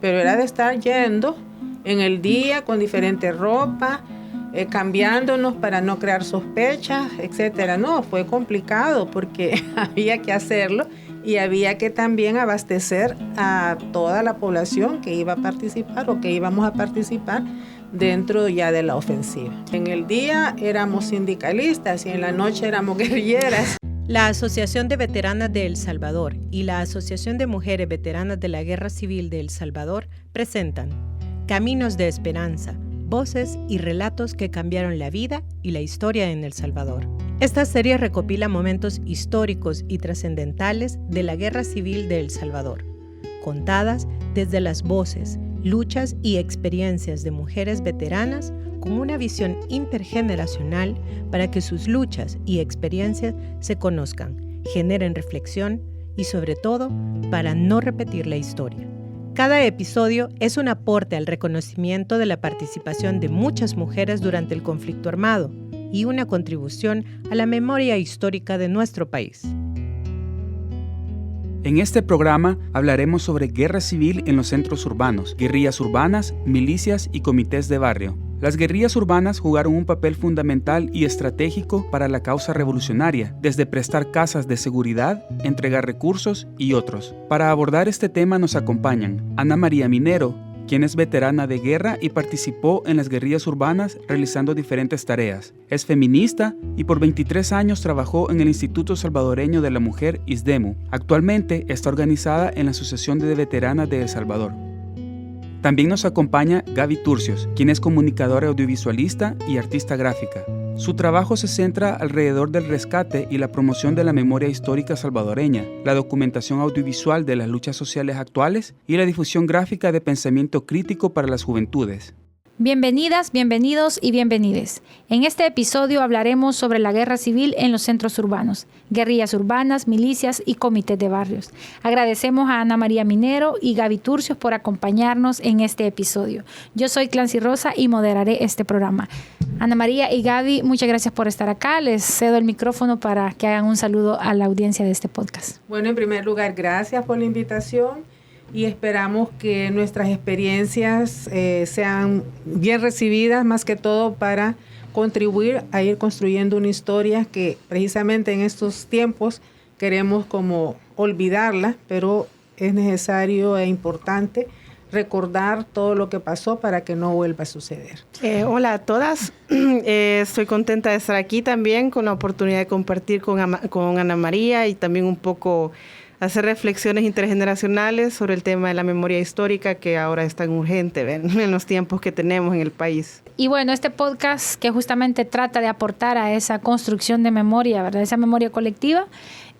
pero era de estar yendo en el día con diferente ropa, cambiándonos para no crear sospechas, etcétera. No, fue complicado porque había que hacerlo y había que también abastecer a toda la población que iba a participar o que íbamos a participar dentro ya de la ofensiva. En el día éramos sindicalistas y en la noche éramos guerrilleras. La Asociación de Veteranas de El Salvador y la Asociación de Mujeres Veteranas de la Guerra Civil de El Salvador presentan Caminos de Esperanza, voces y relatos que cambiaron la vida y la historia en El Salvador. Esta serie recopila momentos históricos y trascendentales de la Guerra Civil de El Salvador, contadas desde las voces, luchas y experiencias de mujeres veteranas con una visión intergeneracional para que sus luchas y experiencias se conozcan, generen reflexión y sobre todo para no repetir la historia. Cada episodio es un aporte al reconocimiento de la participación de muchas mujeres durante el conflicto armado y una contribución a la memoria histórica de nuestro país. En este programa hablaremos sobre guerra civil en los centros urbanos, guerrillas urbanas, milicias y comités de barrio. Las guerrillas urbanas jugaron un papel fundamental y estratégico para la causa revolucionaria, desde prestar casas de seguridad, entregar recursos y otros. Para abordar este tema nos acompañan Ana María Minero, quien es veterana de guerra y participó en las guerrillas urbanas realizando diferentes tareas. Es feminista y por 23 años trabajó en el Instituto Salvadoreño de la Mujer, ISDEMU. Actualmente está organizada en la Asociación de Veteranas de El Salvador. También nos acompaña Gaby Turcios, quien es comunicadora audiovisualista y artista gráfica. Su trabajo se centra alrededor del rescate y la promoción de la memoria histórica salvadoreña, la documentación audiovisual de las luchas sociales actuales y la difusión gráfica de pensamiento crítico para las juventudes. Bienvenidas, bienvenidos y bienvenides. En este episodio hablaremos sobre la guerra civil en los centros urbanos, guerrillas urbanas, milicias y comités de barrios. Agradecemos a Ana María Minero y Gaby Turcios por acompañarnos en este episodio. Yo soy Clancy Rosa y moderaré este programa. Ana María y Gaby, muchas gracias por estar acá. Les cedo el micrófono para que hagan un saludo a la audiencia de este podcast. Bueno, en primer lugar, gracias por la invitación. Y esperamos que nuestras experiencias sean bien recibidas, más que todo para contribuir a ir construyendo una historia que precisamente en estos tiempos queremos como olvidarla, pero es necesario e importante recordar todo lo que pasó para que no vuelva a suceder. Hola a todas, estoy contenta de estar aquí también con la oportunidad de compartir con Ana María y también un poco hacer reflexiones intergeneracionales sobre el tema de la memoria histórica que ahora es tan urgente, ¿ven? En los tiempos que tenemos en el país. Y bueno, este podcast que justamente trata de aportar a esa construcción de memoria, ¿verdad? Esa memoria colectiva.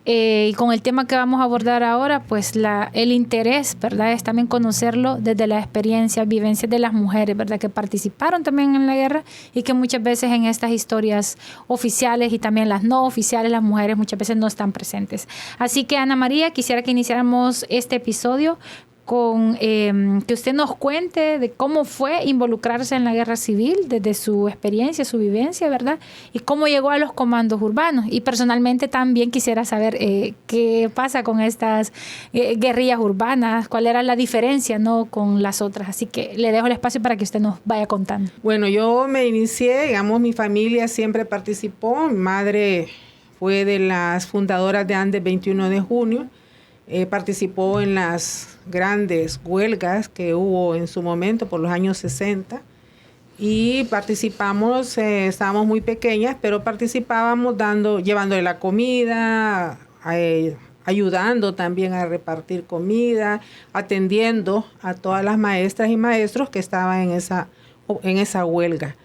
Y con el tema que vamos a abordar ahora, pues el interés, ¿verdad? Es también conocerlo desde la experiencia, vivencias de las mujeres, ¿verdad? Que participaron también en la guerra y que muchas veces en estas historias oficiales y también las no oficiales, las mujeres muchas veces no están presentes. Así que, Ana María, quisiera que iniciáramos este episodio con que usted nos cuente de cómo fue involucrarse en la guerra civil, desde su experiencia, su vivencia, ¿verdad? Y cómo llegó a los comandos urbanos. Y personalmente también quisiera saber qué pasa con estas guerrillas urbanas, cuál era la diferencia, ¿no?, con las otras. Así que le dejo el espacio para que usted nos vaya contando. Bueno, yo me inicié, digamos, mi familia siempre participó. Mi madre fue de las fundadoras de Andes 21 de junio. Participó en las grandes huelgas que hubo en su momento por los años 60 y participamos, estábamos muy pequeñas, pero participábamos llevándole la comida, ayudando también a repartir comida, atendiendo a todas las maestras y maestros que estaban en esa huelga.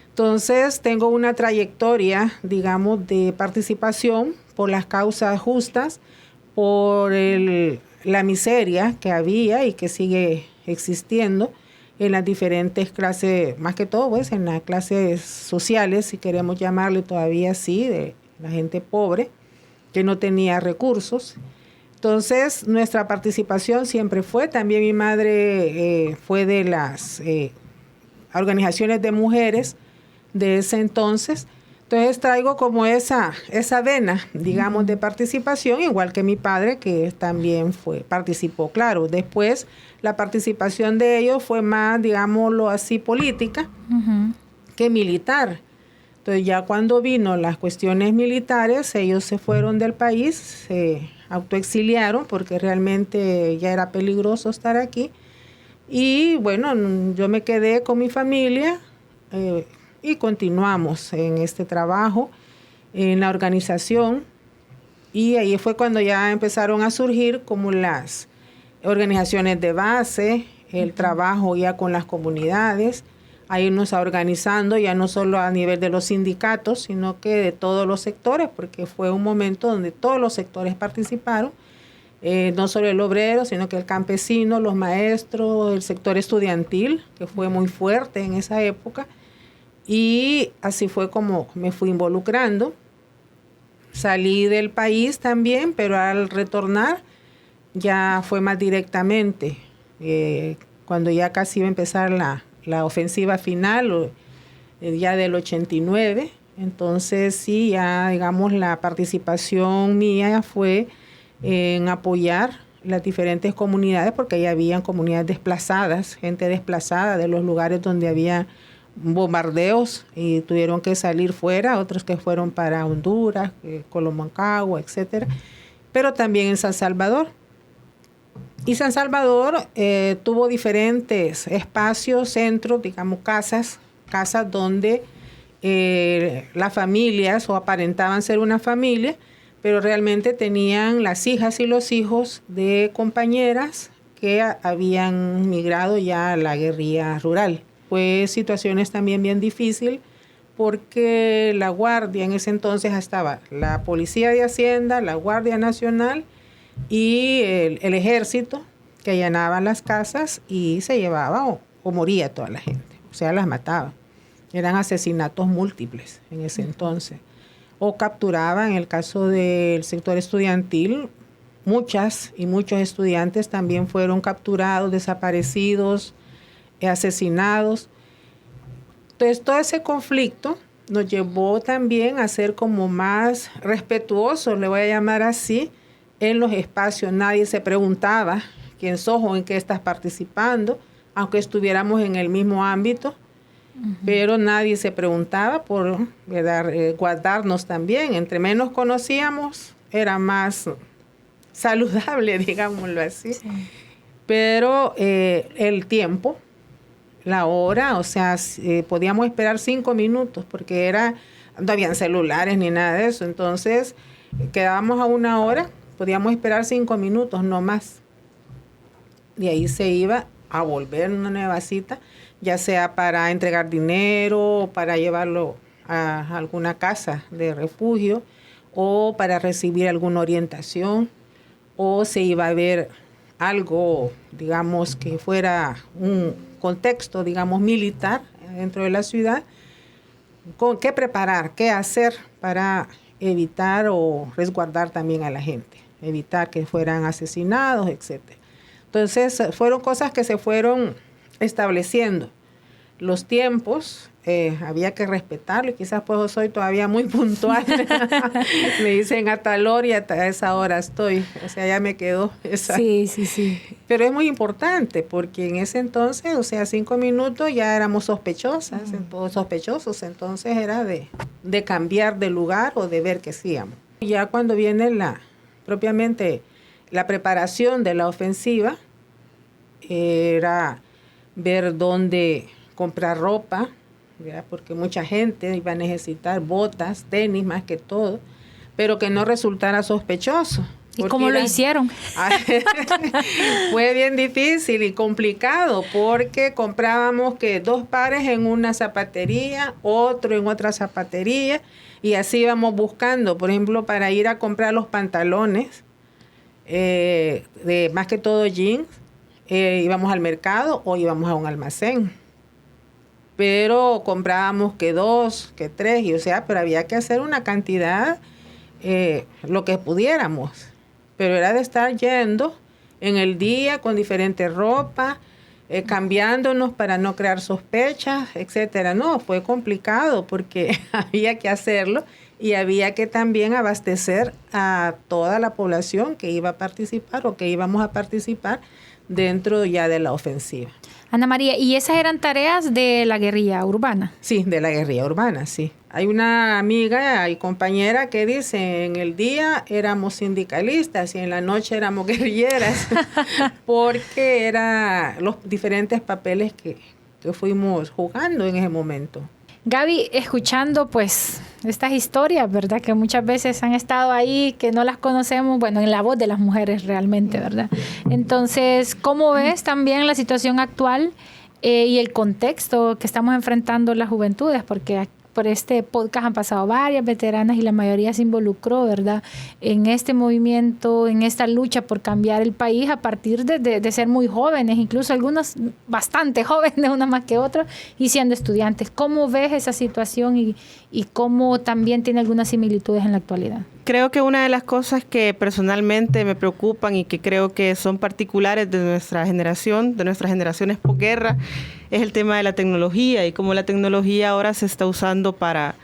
Entonces tengo una trayectoria, digamos, de participación por las causas justas, por la miseria que había y que sigue existiendo en las diferentes clases, más que todo pues en las clases sociales, si queremos llamarle todavía así, de la gente pobre que no tenía recursos. Entonces nuestra participación siempre fue, también mi madre fue de las organizaciones de mujeres de ese entonces, Entonces traigo como esa vena, digamos, de participación, igual que mi padre, que también participó. Claro, después la participación de ellos fue más, digámoslo así, política que militar. Entonces ya cuando vino las cuestiones militares, ellos se fueron del país, se autoexiliaron porque realmente ya era peligroso estar aquí. Y bueno, yo me quedé con mi familia y continuamos en este trabajo, en la organización. Y ahí fue cuando ya empezaron a surgir como las organizaciones de base, el trabajo ya con las comunidades, a irnos organizando ya no solo a nivel de los sindicatos, sino que de todos los sectores, porque fue un momento donde todos los sectores participaron, no solo el obrero, sino que el campesino, los maestros, el sector estudiantil, que fue muy fuerte en esa época, y así fue como me fui involucrando. Salí del país también, pero al retornar ya fue más directamente, cuando ya casi iba a empezar la ofensiva final, ya del 89, entonces sí, ya digamos la participación mía fue en apoyar las diferentes comunidades, porque ya habían comunidades desplazadas, gente desplazada de los lugares donde había bombardeos y tuvieron que salir fuera, otros que fueron para Honduras, Colomancagua, etcétera, pero también en San Salvador. Y San Salvador tuvo diferentes espacios, centros, digamos casas donde las familias o aparentaban ser una familia, pero realmente tenían las hijas y los hijos de compañeras que habían migrado ya a la guerrilla rural. Fue situaciones también bien difíciles porque la Guardia en ese entonces estaba la Policía de Hacienda, la Guardia Nacional y el ejército, que allanaban las casas y se llevaba o moría toda la gente, o sea, las mataba. Eran asesinatos múltiples en ese entonces. O capturaban, en el caso del sector estudiantil, muchas y muchos estudiantes también fueron capturados, desaparecidos, asesinados. Entonces, todo ese conflicto nos llevó también a ser como más respetuosos, le voy a llamar así, en los espacios. Nadie se preguntaba quién sos o en qué estás participando, aunque estuviéramos en el mismo ámbito, pero nadie se preguntaba por guardarnos también. Entre menos conocíamos, era más saludable, digámoslo así. Sí. Pero el tiempo, la hora, o sea, podíamos esperar 5 minutos porque no habían celulares ni nada de eso. Entonces, quedábamos a 1 hora, podíamos esperar 5 minutos, no más. Y ahí se iba a volver una nueva cita, ya sea para entregar dinero, o para llevarlo a alguna casa de refugio, o para recibir alguna orientación, o se iba a ver algo, digamos, que fuera un contexto, digamos, militar dentro de la ciudad, con qué preparar, qué hacer para evitar o resguardar también a la gente, evitar que fueran asesinados, etcétera. Entonces, fueron cosas que se fueron estableciendo. Los tiempos, había que respetarlo, y quizás pues soy todavía muy puntual. Me dicen a tal hora y a esa hora estoy, o sea, ya me quedó esa. Sí. Pero es muy importante, porque en ese entonces, o sea, 5 minutos ya éramos sospechosos, entonces era de cambiar de lugar o de ver qué hacíamos. Ya cuando viene propiamente la preparación de la ofensiva, era ver dónde comprar ropa, ¿verdad? Porque mucha gente iba a necesitar botas, tenis más que todo, pero que no resultara sospechoso. ¿Y cómo lo hicieron? Fue bien difícil y complicado porque comprábamos 2 pares en una zapatería, otro en otra zapatería, y así íbamos buscando, por ejemplo, para ir a comprar los pantalones, de más que todo jeans, íbamos al mercado o íbamos a un almacén. Pero comprábamos 2, 3, y o sea, pero había que hacer una cantidad, lo que pudiéramos. Pero era de estar yendo en el día con diferente ropa, cambiándonos para no crear sospechas, etcétera. No, fue complicado porque había que hacerlo y había que también abastecer a toda la población que iba a participar o que íbamos a participar dentro ya de la ofensiva. Ana María, ¿y esas eran tareas de la guerrilla urbana? Sí, de la guerrilla urbana, sí. Hay una amiga y compañera que dice, en el día éramos sindicalistas y en la noche éramos guerrilleras, porque eran los diferentes papeles que fuimos jugando en ese momento. Gaby, escuchando pues estas historias, ¿verdad? Que muchas veces han estado ahí, que no las conocemos, bueno, en la voz de las mujeres realmente, ¿verdad? Entonces, ¿cómo ves también la situación actual y el contexto que estamos enfrentando las juventudes? Porque por este podcast han pasado varias veteranas y la mayoría se involucró, ¿verdad?, en este movimiento, en esta lucha por cambiar el país a partir de ser muy jóvenes, incluso algunos bastante jóvenes, unas más que otras, y siendo estudiantes. ¿Cómo ves esa situación y cómo también tiene algunas similitudes en la actualidad? Creo que una de las cosas que personalmente me preocupan y que creo que son particulares de nuestra generación, de nuestras generaciones posguerra, es el tema de la tecnología y cómo la tecnología ahora se está usando para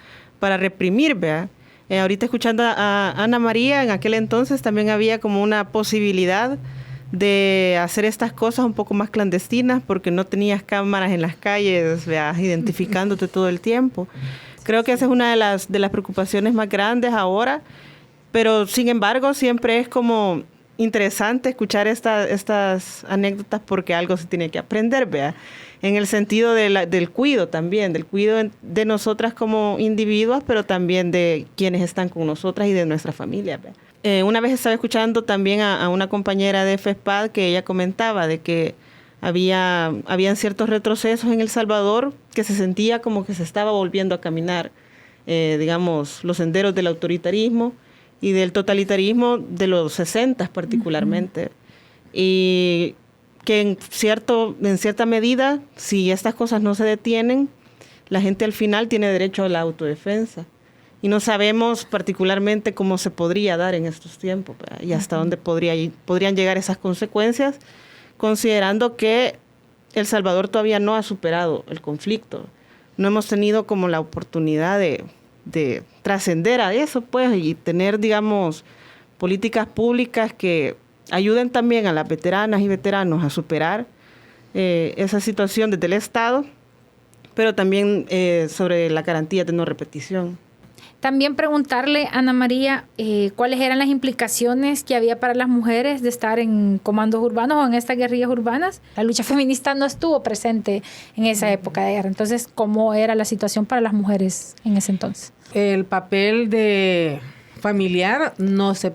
reprimir, ¿verdad? Ahorita escuchando a Ana María, en aquel entonces también había como una posibilidad de hacer estas cosas un poco más clandestinas porque no tenías cámaras en las calles, ¿verdad?, identificándote todo el tiempo. Creo que esa es una de las preocupaciones más grandes ahora, pero sin embargo siempre es como interesante escuchar estas anécdotas porque algo se tiene que aprender, ¿vea? En el sentido del cuidado también, del cuidado de nosotras como individuos, pero también de quienes están con nosotras y de nuestra familia, ¿vea? Una vez estaba escuchando también a una compañera de FESPAD que ella comentaba de que habían ciertos retrocesos en El Salvador que se sentía como que se estaba volviendo a caminar, digamos, los senderos del autoritarismo y del totalitarismo de los 60 particularmente. Uh-huh. Y que en cierta medida, si estas cosas no se detienen, la gente al final tiene derecho a la autodefensa. Y no sabemos particularmente cómo se podría dar en estos tiempos, ¿verdad? Y hasta dónde podrían llegar esas consecuencias, considerando que El Salvador todavía no ha superado el conflicto. No hemos tenido como la oportunidad de trascender a eso, pues, y tener, digamos, políticas públicas que ayuden también a las veteranas y veteranos a superar esa situación desde el Estado, pero también sobre la garantía de no repetición. También preguntarle, Ana María, cuáles eran las implicaciones que había para las mujeres de estar en comandos urbanos o en estas guerrillas urbanas. La lucha feminista no estuvo presente en esa época de guerra. Entonces, ¿cómo era la situación para las mujeres en ese entonces? El papel de familiar no se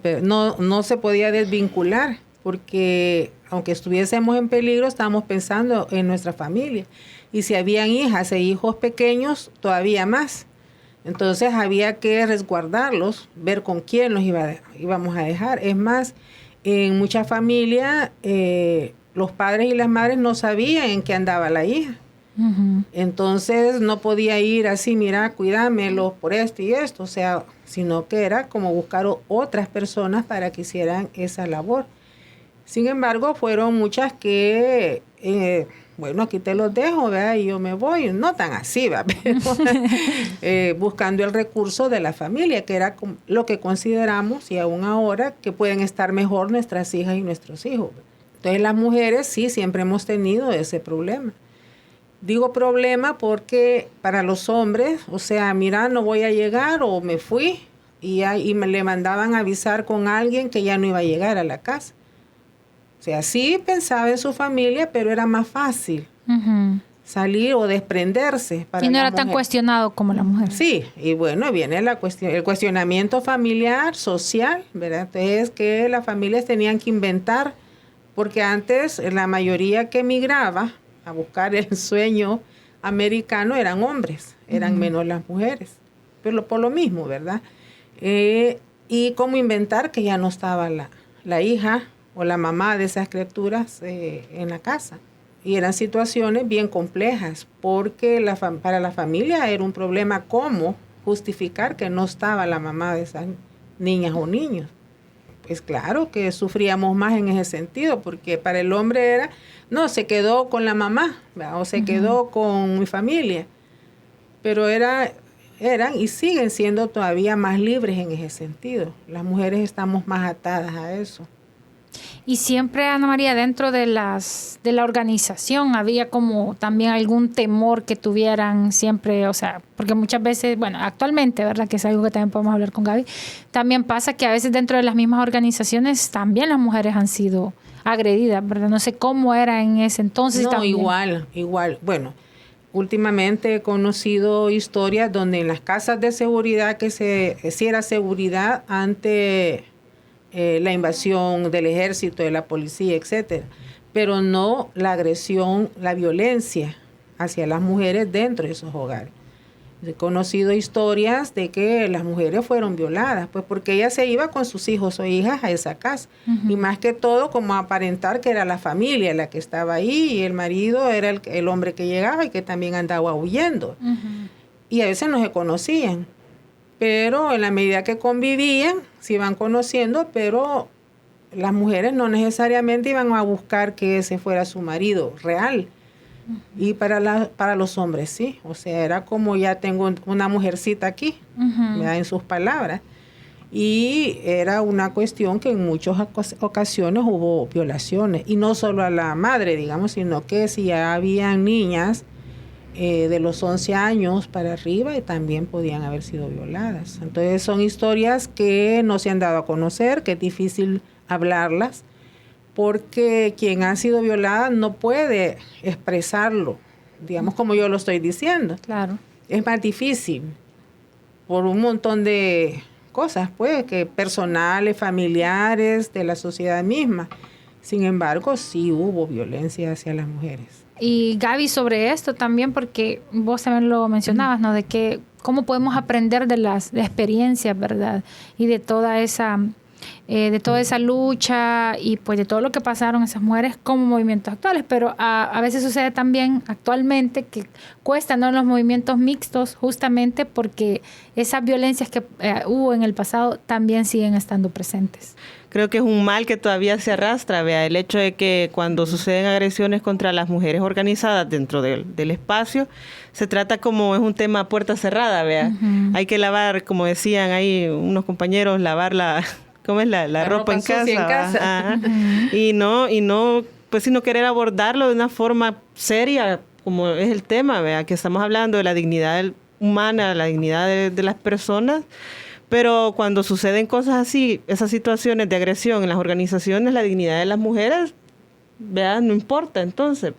podía desvincular, porque aunque estuviésemos en peligro, estábamos pensando en nuestra familia. Y si habían hijas e hijos pequeños, todavía más. Entonces había que resguardarlos, ver con quién los íbamos a dejar. Es más, en muchas familias los padres y las madres no sabían en qué andaba la hija. Uh-huh. Entonces no podía ir así, mira, cuídamelos por esto y esto, o sea, sino que era como buscar otras personas para que hicieran esa labor. Sin embargo, fueron muchas que... bueno, aquí te los dejo, ¿verdad? Y yo me voy, no tan así, ¿verdad? Pero, buscando el recurso de la familia, que era lo que consideramos, y aún ahora, que pueden estar mejor nuestras hijas y nuestros hijos. Entonces, las mujeres sí, siempre hemos tenido ese problema. Digo problema porque para los hombres, o sea, mira, no voy a llegar o me fui, y le mandaban avisar con alguien que ya no iba a llegar a la casa. O sea, sí pensaba en su familia, pero era más fácil salir o desprenderse. Y no era tan cuestionado como la mujer. Sí, y bueno, viene el cuestionamiento familiar, social, ¿verdad? Entonces, que las familias tenían que inventar, porque antes la mayoría que emigraba a buscar el sueño americano eran hombres, eran menos las mujeres, pero por lo mismo, ¿verdad? Y cómo inventar que ya no estaba la hija o la mamá de esas criaturas en la casa. Y eran situaciones bien complejas, porque para la familia era un problema cómo justificar que no estaba la mamá de esas niñas o niños. pues claro que sufríamos más en ese sentido, porque para el hombre era, no, se quedó con la mamá, ¿verdad? O se quedó con mi familia, pero eran y siguen siendo todavía más libres en ese sentido. Las mujeres estamos más atadas a eso. Y siempre, Ana María, dentro de la organización había como también algún temor que tuvieran siempre, o sea, porque muchas veces, bueno, actualmente, ¿verdad? Que es algo que también podemos hablar con Gaby, también pasa que a veces dentro de las mismas organizaciones también las mujeres han sido agredidas, ¿verdad? No sé cómo era en ese entonces. No, también. igual. Bueno, últimamente he conocido historias donde en las casas de seguridad que se hiciera seguridad ante la invasión del ejército, de la policía, etcétera, pero no la agresión, la violencia hacia las mujeres dentro de esos hogares. He conocido historias de que las mujeres fueron violadas, pues porque ella se iba con sus hijos o hijas a esa casa, y más que todo como aparentar que era la familia la que estaba ahí y el marido era el hombre que llegaba y que también andaba huyendo. Y a veces no se conocían, pero en la medida que convivían, se iban conociendo, pero las mujeres no necesariamente iban a buscar que ese fuera su marido real. Y para los hombres sí, o sea, era como ya tengo una mujercita aquí, ¿verdad? En sus palabras. Y era una cuestión que en muchas ocasiones hubo violaciones, y no solo a la madre, digamos, sino que si ya habían niñas de los 11 años para arriba y también podían haber sido violadas. Entonces son historias que no se han dado a conocer, que es difícil hablarlas, porque quien ha sido violada no puede expresarlo, digamos como yo lo estoy diciendo. Claro. Es más difícil por un montón de cosas, pues, que personales, familiares, de la sociedad misma. Sin embargo, sí hubo violencia hacia las mujeres. Y Gaby, sobre esto también, porque vos también lo mencionabas, ¿no? De que cómo podemos aprender de las experiencias, ¿verdad? Y de toda esa lucha y pues de todo lo que pasaron esas mujeres como movimientos actuales, pero a veces sucede también actualmente que cuesta, ¿no? Los movimientos mixtos, justamente porque esas violencias que hubo en el pasado también siguen estando presentes. Creo que es un mal que todavía se arrastra, vea, el hecho de que cuando suceden agresiones contra las mujeres organizadas dentro del espacio, se trata como es un tema a puerta cerrada, vea. Hay que lavar, como decían ahí unos compañeros, lavar la ropa en casa. Y no, pues sino querer abordarlo de una forma seria, como es el tema, vea, que estamos hablando de la dignidad humana, la dignidad de las personas. Pero cuando suceden cosas así, esas situaciones de agresión en las organizaciones, la dignidad de las mujeres, ¿verdad? No importa. Entonces,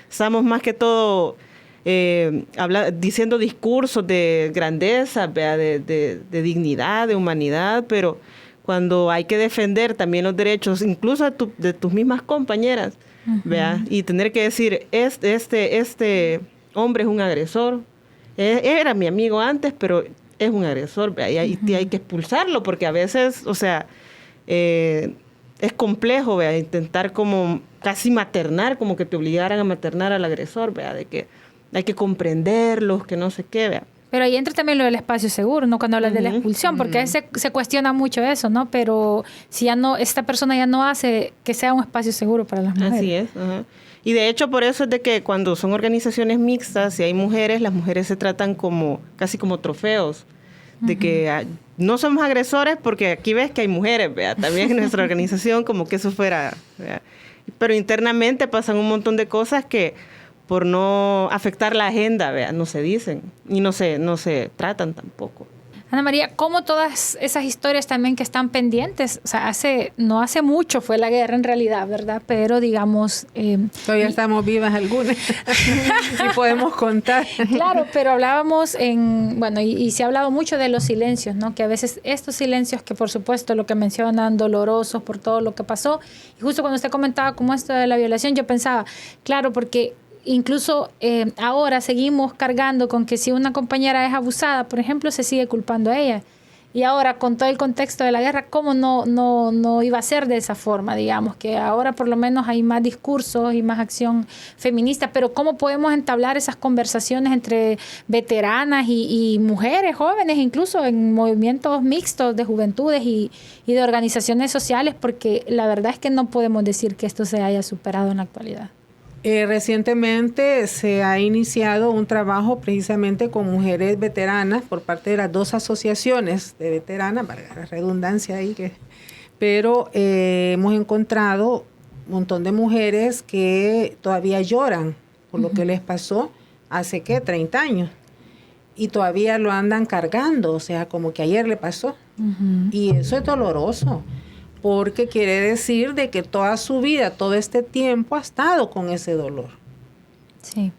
estamos más que todo diciendo discursos de grandeza, ¿verdad? De dignidad, de humanidad, pero cuando hay que defender también los derechos, incluso de tus mismas compañeras, ¿verdad? Y tener que decir, este hombre es un agresor, era mi amigo antes, pero es un agresor, y hay que expulsarlo, porque a veces, o sea, es complejo, ¿vea? Intentar como casi maternar, como que te obligaran a maternar al agresor, ¿vea? De que hay que comprenderlos, que no sé qué, ¿vea? Pero ahí entra también lo del espacio seguro, ¿no? Cuando hablas de la expulsión, porque a veces se cuestiona mucho eso, ¿no? Pero si ya no, esta persona ya no hace que sea un espacio seguro para las mujeres. Así es, Y de hecho por eso es de que cuando son organizaciones mixtas y hay mujeres, las mujeres se tratan como casi como trofeos, de que no somos agresores porque aquí ves que hay mujeres, ¿vea? También en nuestra organización como que eso fuera, ¿vea? Pero internamente pasan un montón de cosas que por no afectar la agenda, ¿vea? No se dicen y no se tratan tampoco. Ana María, ¿cómo todas esas historias también que están pendientes? O sea, no hace mucho fue la guerra en realidad, ¿verdad? Pero digamos... todavía estamos vivas algunas y podemos contar. Claro, pero hablábamos y se ha hablado mucho de los silencios, ¿no? Que a veces estos silencios que por supuesto lo que mencionan, dolorosos por todo lo que pasó, y justo cuando usted comentaba como esto de la violación, yo pensaba, claro, porque... Incluso ahora seguimos cargando con que si una compañera es abusada, por ejemplo, se sigue culpando a ella. Y ahora, con todo el contexto de la guerra, ¿cómo no iba a ser de esa forma? Digamos que ahora por lo menos hay más discursos y más acción feminista, pero ¿cómo podemos entablar esas conversaciones entre veteranas y mujeres jóvenes, incluso en movimientos mixtos de juventudes y de organizaciones sociales? Porque la verdad es que no podemos decir que esto se haya superado en la actualidad. Recientemente se ha iniciado un trabajo precisamente con mujeres veteranas por parte de las 2 asociaciones de veteranas, valga la redundancia ahí, pero hemos encontrado un montón de mujeres que todavía lloran por lo que les pasó hace, 30 años, y todavía lo andan cargando, o sea, como que ayer le pasó, y eso es doloroso, porque quiere decir de que toda su vida, todo este tiempo ha estado con ese dolor. Sí.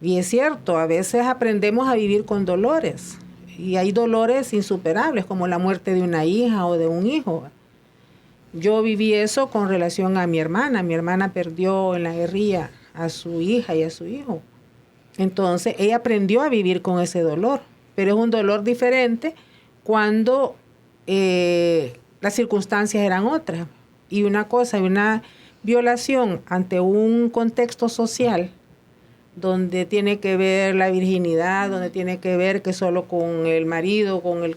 Y es cierto, a veces aprendemos a vivir con dolores, y hay dolores insuperables, como la muerte de una hija o de un hijo. Yo viví eso con relación a mi hermana. Mi hermana perdió en la guerrilla a su hija y a su hijo. Entonces, ella aprendió a vivir con ese dolor, pero es un dolor diferente cuando las circunstancias eran otras. Y una violación ante un contexto social donde tiene que ver la virginidad, donde tiene que ver que solo con el marido, con el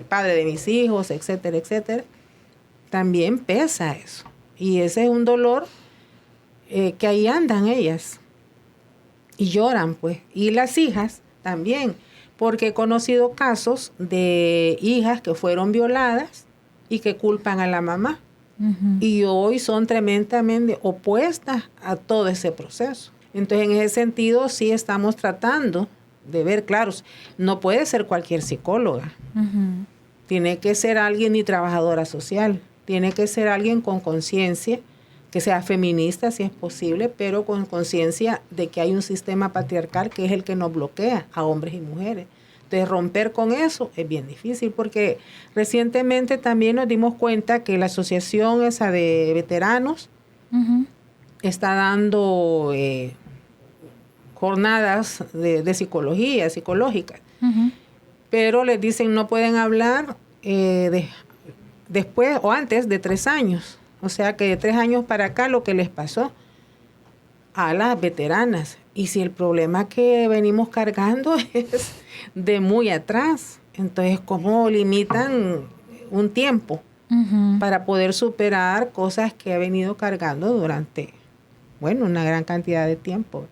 padre de mis hijos, etcétera, etcétera, también pesa eso. Y ese es un dolor que ahí andan ellas y lloran, pues. Y las hijas también, porque he conocido casos de hijas que fueron violadas y que culpan a la mamá. Y hoy son tremendamente opuestas a todo ese proceso. Entonces, en ese sentido, sí estamos tratando de ver, claro, no puede ser cualquier psicóloga. Tiene que ser alguien y trabajadora social. Tiene que ser alguien con conciencia, que sea feminista si es posible, pero con conciencia de que hay un sistema patriarcal que es el que nos bloquea a hombres y mujeres. Entonces, romper con eso es bien difícil, porque recientemente también nos dimos cuenta que la asociación esa de veteranos está dando jornadas de psicológicas, pero les dicen no pueden hablar después o antes de 3 años. O sea que de 3 años para acá lo que les pasó a las veteranas. Y si el problema que venimos cargando es de muy atrás, entonces ¿cómo limitan un tiempo para poder superar cosas que ha venido cargando durante, una gran cantidad de tiempo?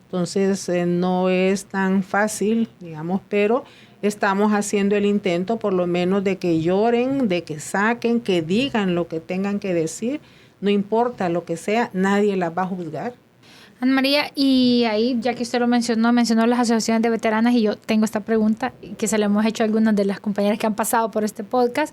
Entonces no es tan fácil, digamos, pero estamos haciendo el intento por lo menos de que lloren, de que saquen, que digan lo que tengan que decir. No importa lo que sea, nadie las va a juzgar. Ana María, y ahí, ya que usted lo mencionó las asociaciones de veteranas, y yo tengo esta pregunta que se la hemos hecho a algunas de las compañeras que han pasado por este podcast,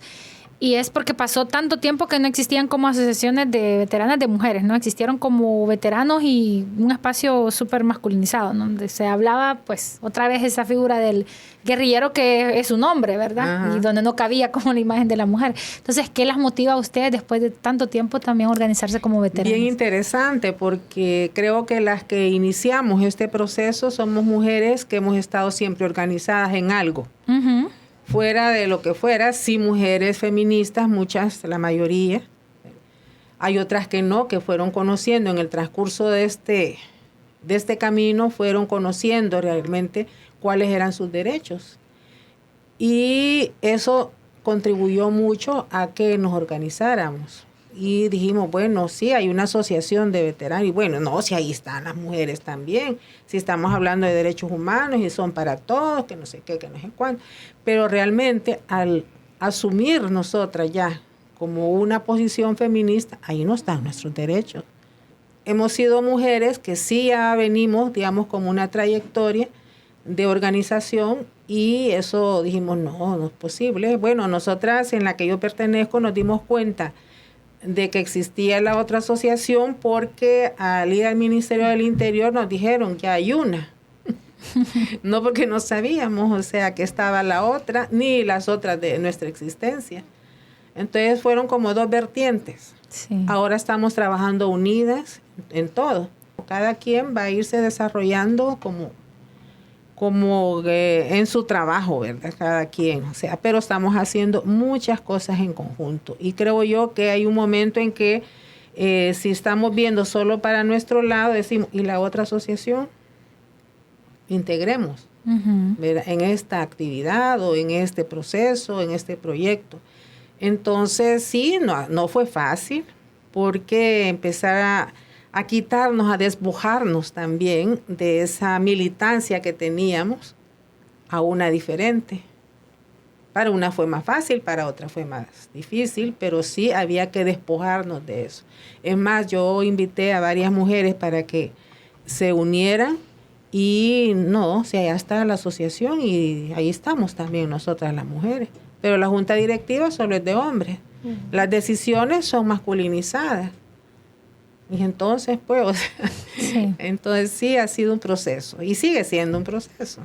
y es porque pasó tanto tiempo que no existían como asociaciones de veteranas de mujeres, ¿no? Existieron como veteranos y un espacio súper masculinizado, ¿no? Donde se hablaba, pues, otra vez esa figura del guerrillero que es un hombre, ¿verdad? Ajá. Y donde no cabía como la imagen de la mujer. Entonces, ¿qué las motiva a ustedes después de tanto tiempo también organizarse como veteranas? Bien interesante, porque creo que las que iniciamos este proceso somos mujeres que hemos estado siempre organizadas en algo. Fuera de lo que fuera, sí, mujeres feministas, muchas, la mayoría. Hay otras que no, que fueron conociendo en el transcurso de este camino, fueron conociendo realmente cuáles eran sus derechos. Y eso contribuyó mucho a que nos organizáramos. Y dijimos, sí, hay una asociación de veteranos. Y si ahí están las mujeres también. Si estamos hablando de derechos humanos y son para todos, que no sé qué, que no sé cuánto. Pero realmente al asumir nosotras ya como una posición feminista, ahí no están nuestros derechos. Hemos sido mujeres que sí ya venimos, digamos, como una trayectoria de organización, y eso dijimos, no es posible. Nosotras en la que yo pertenezco nos dimos cuenta de que existía la otra asociación porque al ir al Ministerio del Interior nos dijeron que hay una. No porque no sabíamos, que estaba la otra, ni las otras de nuestra existencia. Entonces fueron como 2 vertientes. Sí. Ahora estamos trabajando unidas en todo. Cada quien va a irse desarrollando como en su trabajo, ¿verdad? Cada quien, o sea, pero estamos haciendo muchas cosas en conjunto. Y creo yo que hay un momento en que si estamos viendo solo para nuestro lado, decimos, ¿y la otra asociación? Integremos, ¿verdad? En esta actividad o en este proceso, en este proyecto. Entonces, sí, no fue fácil, porque empezar a quitarnos, a despojarnos también de esa militancia que teníamos a una diferente. Para una fue más fácil, para otra fue más difícil, pero sí había que despojarnos de eso. Es más, yo invité a varias mujeres para que se unieran y no, o sea, ya está la asociación y ahí estamos también nosotras las mujeres. Pero la junta directiva solo es de hombres. Las decisiones son masculinizadas. Y entonces, pues, o sea, sí. Entonces sí ha sido un proceso y sigue siendo un proceso.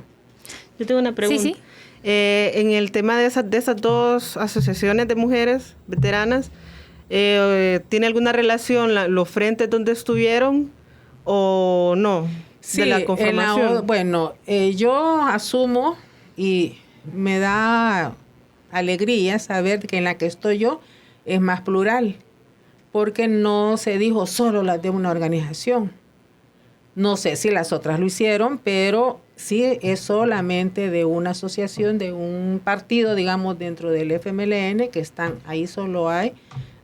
Yo tengo una pregunta. Sí. En el tema de esas dos asociaciones de mujeres veteranas, ¿tiene alguna relación los frentes donde estuvieron o no? Sí, de la conformación. Bueno, yo asumo y me da alegría saber que en la que estoy yo es más plural, porque no se dijo solo las de una organización. No sé si las otras lo hicieron, pero sí es solamente de una asociación, de un partido, digamos, dentro del FMLN, que están ahí, solo hay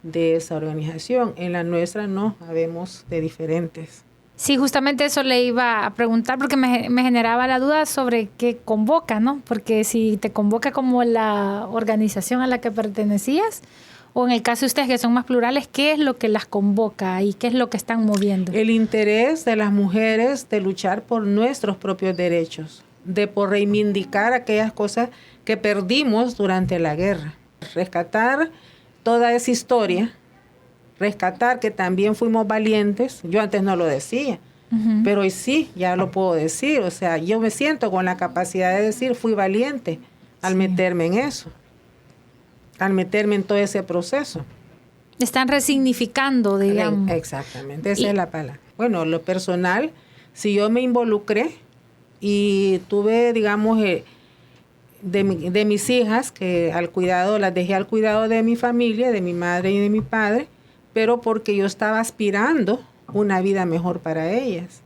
de esa organización. En la nuestra no, habemos de diferentes. Sí, justamente eso le iba a preguntar porque me generaba la duda sobre qué convoca, ¿no? Porque si te convoca como la organización a la que pertenecías, o en el caso de ustedes que son más plurales, ¿qué es lo que las convoca y qué es lo que están moviendo? El interés de las mujeres de luchar por nuestros propios derechos, de por reivindicar aquellas cosas que perdimos durante la guerra, rescatar toda esa historia, rescatar que también fuimos valientes. Yo antes no lo decía, pero hoy sí, ya lo puedo decir. O sea, yo me siento con la capacidad de decir, fui valiente al meterme en eso, al meterme en todo ese proceso. Están resignificando, digamos. Exactamente, esa es la palabra. Bueno, lo personal, si yo me involucré y tuve, digamos, de mis hijas, que las dejé al cuidado de mi familia, de mi madre y de mi padre, pero porque yo estaba aspirando una vida mejor para ellas.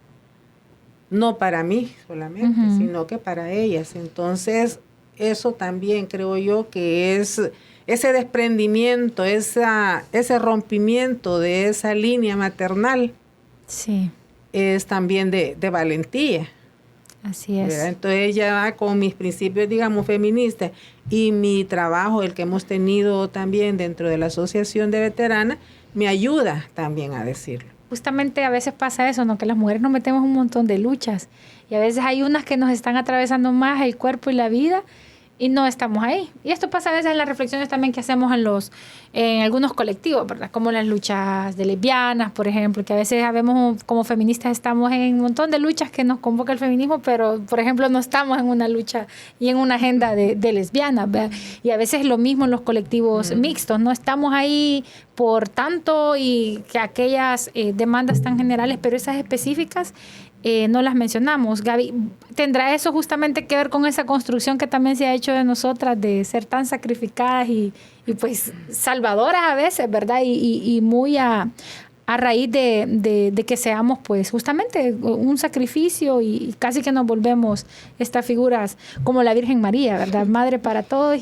No para mí solamente, sino que para ellas. Entonces, eso también creo yo que es ese desprendimiento, ese rompimiento de esa línea maternal. Sí. Es también de valentía. Así es. ¿Verdad? Entonces ya con mis principios, digamos, feministas y mi trabajo, el que hemos tenido también dentro de la Asociación de Veteranas, me ayuda también a decirlo. Justamente a veces pasa eso, ¿no? Que las mujeres nos metemos en un montón de luchas y a veces hay unas que nos están atravesando más el cuerpo y la vida y no estamos ahí. Y esto pasa a veces en las reflexiones también que hacemos en algunos colectivos, ¿verdad? Como las luchas de lesbianas, por ejemplo, que a veces sabemos como feministas estamos en un montón de luchas que nos convoca el feminismo, pero, por ejemplo, no estamos en una lucha y en una agenda de lesbianas, ¿verdad? Y a veces lo mismo en los colectivos mixtos, no estamos ahí por tanto y que aquellas demandas tan generales, pero esas específicas no las mencionamos. Gaby, ¿tendrá eso justamente que ver con esa construcción que también se ha hecho de nosotras de ser tan sacrificadas y pues salvadoras a veces, ¿verdad? Y muy a raíz de que seamos pues justamente un sacrificio y casi que nos volvemos estas figuras como la Virgen María, ¿verdad? Madre para todos,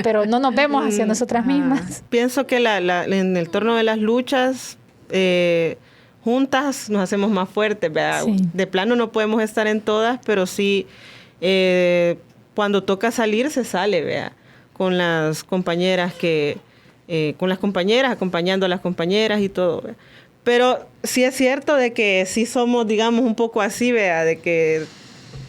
pero no nos vemos hacia nosotras mismas. Pienso que en el torno de las luchas juntas nos hacemos más fuertes, ¿verdad? Sí. De plano no podemos estar en todas, pero sí cuando toca salir se sale, ¿verdad? Con las compañeras acompañando a las compañeras y todo, ¿verdad? Pero sí es cierto de que sí somos, digamos, un poco así, ¿verdad? De que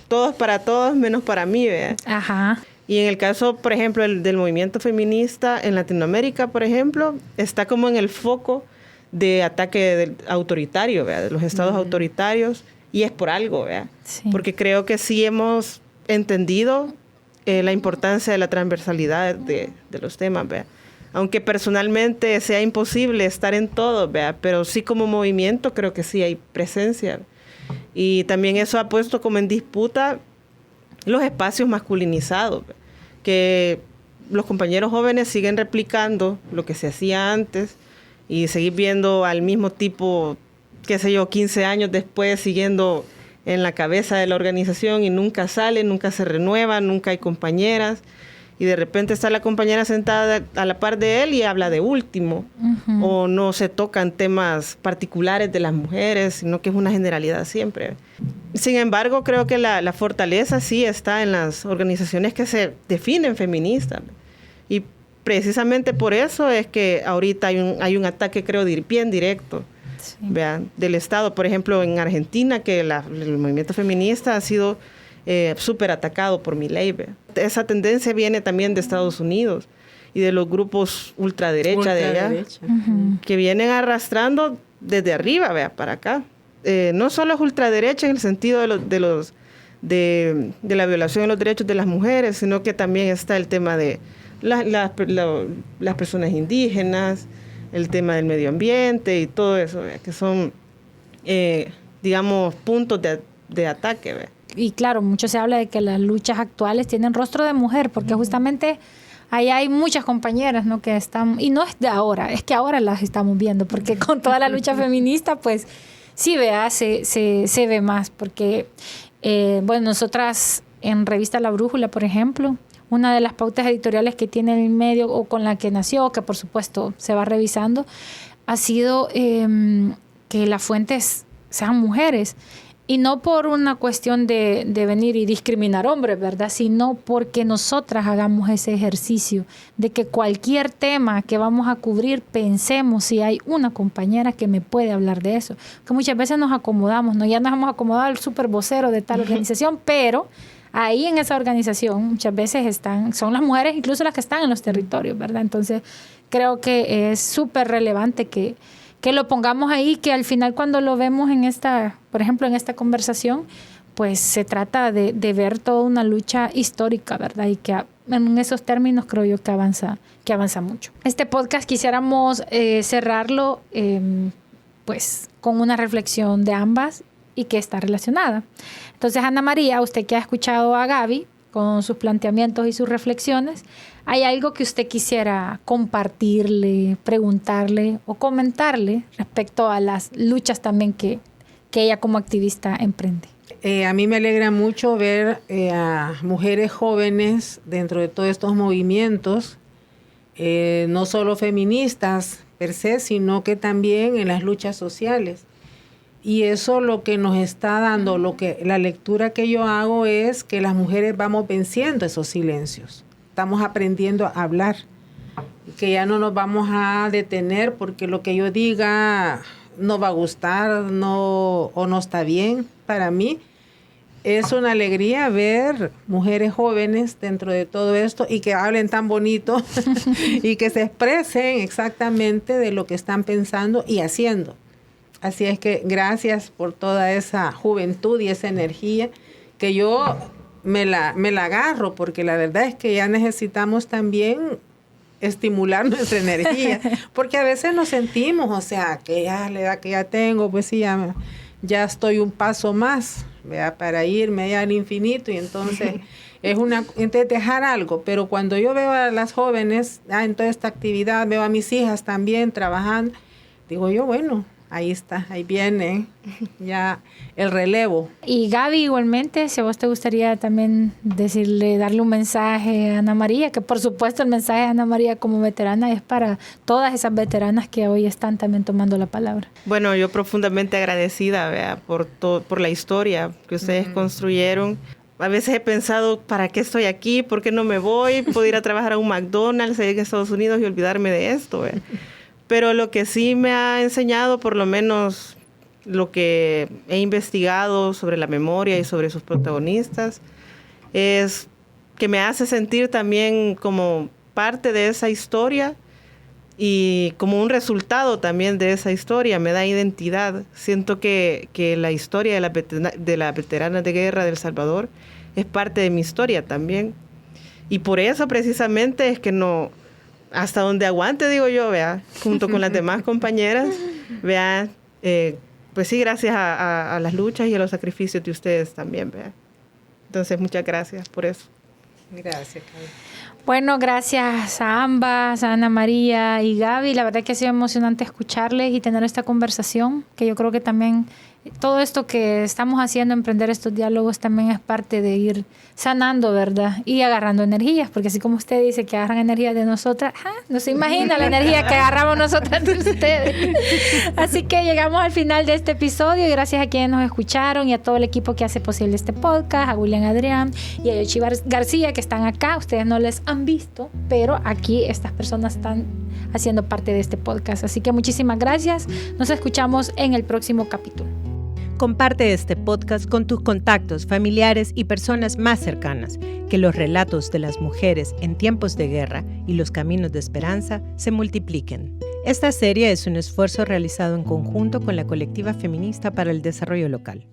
todos para todos, menos para mí, ¿verdad? Ajá. Y en el caso, por ejemplo, del movimiento feminista en Latinoamérica, por ejemplo, está como en el foco de ataque autoritario, ¿verdad? De los estados autoritarios, y es por algo, ¿verdad? Sí. Porque creo que sí hemos entendido la importancia de la transversalidad de los temas, ¿verdad? Aunque personalmente sea imposible estar en todo, ¿verdad? Pero sí como movimiento creo que sí hay presencia. Y también eso ha puesto como en disputa los espacios masculinizados, que los compañeros jóvenes siguen replicando lo que se hacía antes y seguir viendo al mismo tipo, qué sé yo, 15 años después siguiendo en la cabeza de la organización y nunca sale, nunca se renueva, nunca hay compañeras. Y de repente está la compañera sentada a la par de él y habla de último. Uh-huh. O no se tocan temas particulares de las mujeres, sino que es una generalidad siempre. Sin embargo, creo que la fortaleza sí está en las organizaciones que se definen feministas. Y precisamente por eso es que ahorita hay un ataque, creo, bien directo. Sí. Vean, del Estado. Por ejemplo, en Argentina, que el movimiento feminista ha sido súper atacado por Milei. Esa tendencia viene también de Estados Unidos y de los grupos ultraderecha de allá, uh-huh, que vienen arrastrando desde arriba, para acá. No solo es ultraderecha en el sentido de la violación de los derechos de las mujeres, sino que también está el tema de las personas indígenas, el tema del medio ambiente y todo eso, que son, digamos, puntos de ataque. Y claro, mucho se habla de que las luchas actuales tienen rostro de mujer, porque justamente ahí hay muchas compañeras, ¿no?, que están, y no es de ahora, es que ahora las estamos viendo, porque con toda la lucha feminista, pues sí, se ve más, porque, bueno, nosotras en Revista La Brújula, por ejemplo, una de las pautas editoriales que tiene el medio o con la que nació, que por supuesto se va revisando, ha sido que las fuentes sean mujeres. Y no por una cuestión de venir y discriminar hombres, ¿verdad? Sino porque nosotras hagamos ese ejercicio de que cualquier tema que vamos a cubrir, pensemos si hay una compañera que me puede hablar de eso. Que muchas veces nos acomodamos, ¿no? Ya nos hemos acomodado al super vocero de tal organización, pero ahí en esa organización muchas veces son las mujeres, incluso las que están en los territorios, ¿verdad? Entonces creo que es súper relevante que lo pongamos ahí, que al final cuando lo vemos por ejemplo, en esta conversación, pues se trata de ver toda una lucha histórica, ¿verdad? Y que en esos términos creo yo que avanza mucho. Este podcast quisiéramos cerrarlo pues con una reflexión de ambas y que está relacionada. Entonces, Ana María, usted que ha escuchado a Gaby con sus planteamientos y sus reflexiones, ¿hay algo que usted quisiera compartirle, preguntarle o comentarle respecto a las luchas también que ella como activista emprende? A mí me alegra mucho ver a mujeres jóvenes dentro de todos estos movimientos, no solo feministas per se, sino que también en las luchas sociales. Y eso lo que nos está dando, la lectura que yo hago es que las mujeres vamos venciendo esos silencios. Estamos aprendiendo a hablar, que ya no nos vamos a detener porque lo que yo diga no va a gustar o no está bien para mí. Es una alegría ver mujeres jóvenes dentro de todo esto y que hablen tan bonito y que se expresen exactamente de lo que están pensando y haciendo. Así es que gracias por toda esa juventud y esa energía que yo me la agarro, porque la verdad es que ya necesitamos también estimular nuestra energía, porque a veces nos sentimos, o sea, que ya la edad que ya tengo, pues sí, ya estoy un paso más, ¿verdad?, para irme ya al infinito, y entonces entonces dejar algo. Pero cuando yo veo a las jóvenes en toda esta actividad, veo a mis hijas también trabajando, digo yo, bueno, ahí está, ahí viene ya el relevo. Y Gaby, igualmente, si a vos te gustaría también darle un mensaje a Ana María, que por supuesto el mensaje de Ana María como veterana es para todas esas veteranas que hoy están también tomando la palabra. Bueno, yo profundamente agradecida, por la historia que ustedes construyeron. A veces he pensado, ¿para qué estoy aquí? ¿Por qué no me voy? ¿Puedo ir a trabajar a un McDonald's en Estados Unidos y olvidarme de esto? Pero lo que sí me ha enseñado, por lo menos lo que he investigado sobre la memoria y sobre sus protagonistas, es que me hace sentir también como parte de esa historia y como un resultado también de esa historia. Me da identidad. Siento que la historia de las veteranas de guerra de El Salvador es parte de mi historia también. Y por eso precisamente es que no... hasta donde aguante, digo yo, junto con las demás compañeras, pues sí, gracias a las luchas y a los sacrificios de ustedes también, Entonces, muchas gracias por eso. Gracias, Gaby. Bueno, gracias a ambas, a Ana María y Gaby. La verdad que ha sido emocionante escucharles y tener esta conversación, que yo creo que también todo esto que estamos haciendo, emprender estos diálogos, también es parte de ir sanando, ¿verdad? Y agarrando energías, porque así como usted dice que agarran energías de nosotras, no se imagina la energía que agarramos nosotras de ustedes. Así que llegamos al final de este episodio y gracias a quienes nos escucharon y a todo el equipo que hace posible este podcast, a William Adrián y a Yoshi García, que están acá. Ustedes no les han visto, pero aquí estas personas están haciendo parte de este podcast. Así que muchísimas gracias. Nos escuchamos en el próximo capítulo. Comparte este podcast con tus contactos, familiares y personas más cercanas. Que los relatos de las mujeres en tiempos de guerra y los caminos de esperanza se multipliquen. Esta serie es un esfuerzo realizado en conjunto con la Colectiva Feminista para el Desarrollo Local.